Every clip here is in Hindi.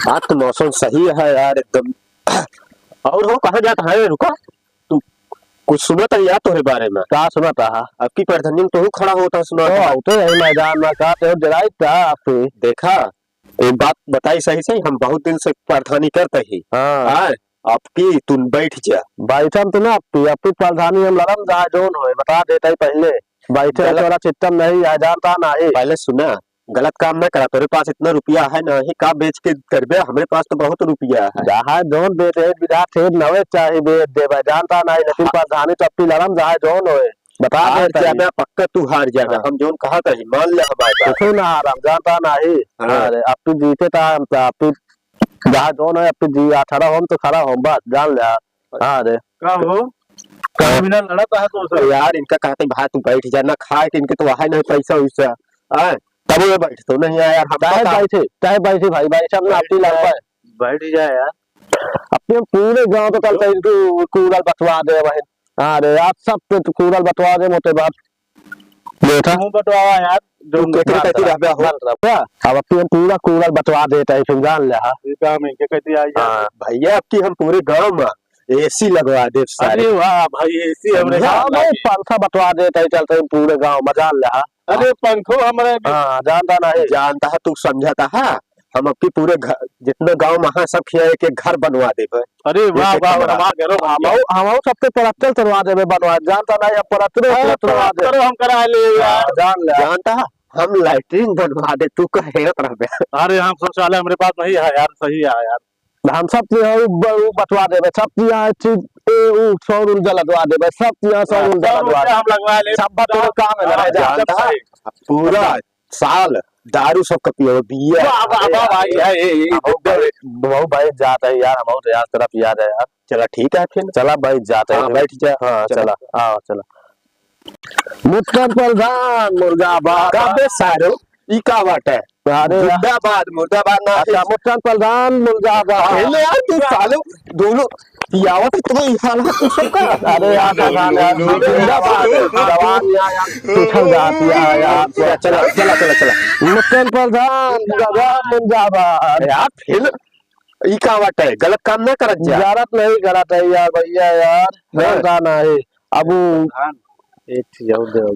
आज तो मौसम सही है यार एकदम। और हो कहाँ जाता है? रुका, तू कुछ सुना था यार तुम्हारे बारे में? क्या सुना था? अब की प्रधानी में तो खड़ा होता सुना था। आते रहे मैदान में का तो जराई था आपसे। देखा, एक बात बताई सही सही, हम बहुत दिन से प्रधानी करते ही। हाँ आपकी तुम बैठ जा। बैठम तो ना आपकी प्रधानी हम लड़म जहाँ जोन हो बता देता ही पहले। बैठे वाला सिस्टम नहीं आ जाता नहीं। पहले सुना, गलत काम ना करा। तेरे पास इतना रुपया है ना ही का बेच के करबे? हमारे पास तो बहुत रुपया है। जहाँ जोन बेटे विधा थे नवे चाहे बेच दे जानता नहीं, लेकिन प्रधानी तो अपनी लड़म जहाँ जोन हो बता देता ही। जाना पक्का तू हार जाना। हम जोन कहा था मान ले हमारे कुछ ना हारम जानता नहीं। अरे अब तू जीते था हम तो जहाँ जोन है अब जी 18 होम तो खड़ा होम बस जान ले। हाँ रे का हो बिना लड़ा है तो यार इनका कहते भाई तू बैठ जा ना, खाए के इनके तो वहां नहीं पैसा वैसा तब ये बैठ तो नहीं है यार। हम चाहे बैठे भाई भाई सब आपकी लड़ पाए बैठ जाए यार। अपने पूरे गांव तो कल कूड़ल बटवा दे बहन। हाँ रे आज सब पे कूड़ल बटवा दे मोटे बात बेटा बटवावा यार जो अब अपने पूरा कूड़ल बटवा देता है फिर जान ले। भैया अब की हम पूरे गांव में एसी लगवा दे सारे। अरे वाह भाई एसी हमरे पंखा बटवा देता है चलते पूरे गांव में जान ले। अरे पंखो हमारे जानता नहीं जानता है तू समझाता है। हम अपनी पूरे जितने गांव में सब खिया के घर बनवा दे। अरे वाह वाह हम सबके पराचल चलवा दे बनवा जानता नहीं अब पराचल हम करा ले यार। जानता है हम लाइटिंग बनवा दे तू कहे। अरे हम शौचालय हमारे पास नहीं है यार। सही है यार हम सब बटवा देवे सब सौर ऊर्जा लगवा देवे सब सौर ऊर्जा लगवा ले सब काम है। जानता है पूरा साल दारू सब का पियो बिया बहु भाई जाता है यार। हम यार तरफ याद है यार। चला ठीक है फिर चला भाई जाते हैं बैठ जा। हाँ चला हाँ चला मुत्तर प्रधान मुर्दाबाद काबे सारो ई का बात है। मुर्दाबाद मुर्दाबाद ना। अच्छा मुत्तर प्रधान मुर्दाबाद पहले यार तू सालो दोनों पियावत तो ही हाल है सबका। अरे यार मुर्दाबाद जवान यार उछल जाती है यार। चला चला चला चला मुत्तर प्रधान मुर्दाबाद यार फिर ई का बात है। गलत काम ना करत जा। गलत नहीं करत है यार भैया यार। नहीं नहीं अब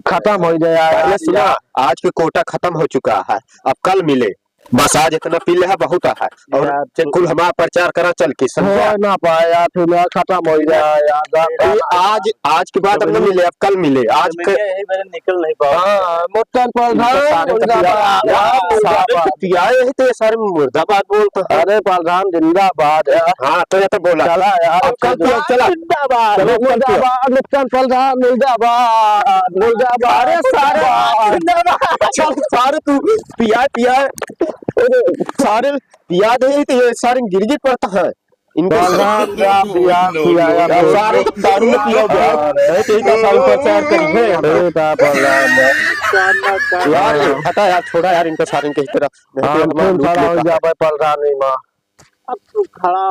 खत्म हो जाए। सुना आज के कोटा खत्म हो चुका है, अब कल मिले बस। आज इतना पी ले है बहुत है और कुल हमारा प्रचार करा चल के ना पाया फिर खत्म हो जाए। आज आज के बाद अब न मिले, अब कल मिले। आज निकल नहीं पाया। मुत्तर प्रधान सारे मुर्दाबाद बोलते। अरे प्रधान जिंदाबाद है। हाँ तो ये तो बोला चला यार चला मुर्दाबाद मुत्तर प्रधान मुर्दाबाद मुर्दाबाद। अरे सारे तू पिया पिया सारे पिया दे तो ये सारे गिरगिट पड़ता है इनको। सारे दारू में पिया प्रचार करी यार। हटा यार छोड़ा यार इनको सारे के तरह। प्रधान खड़ा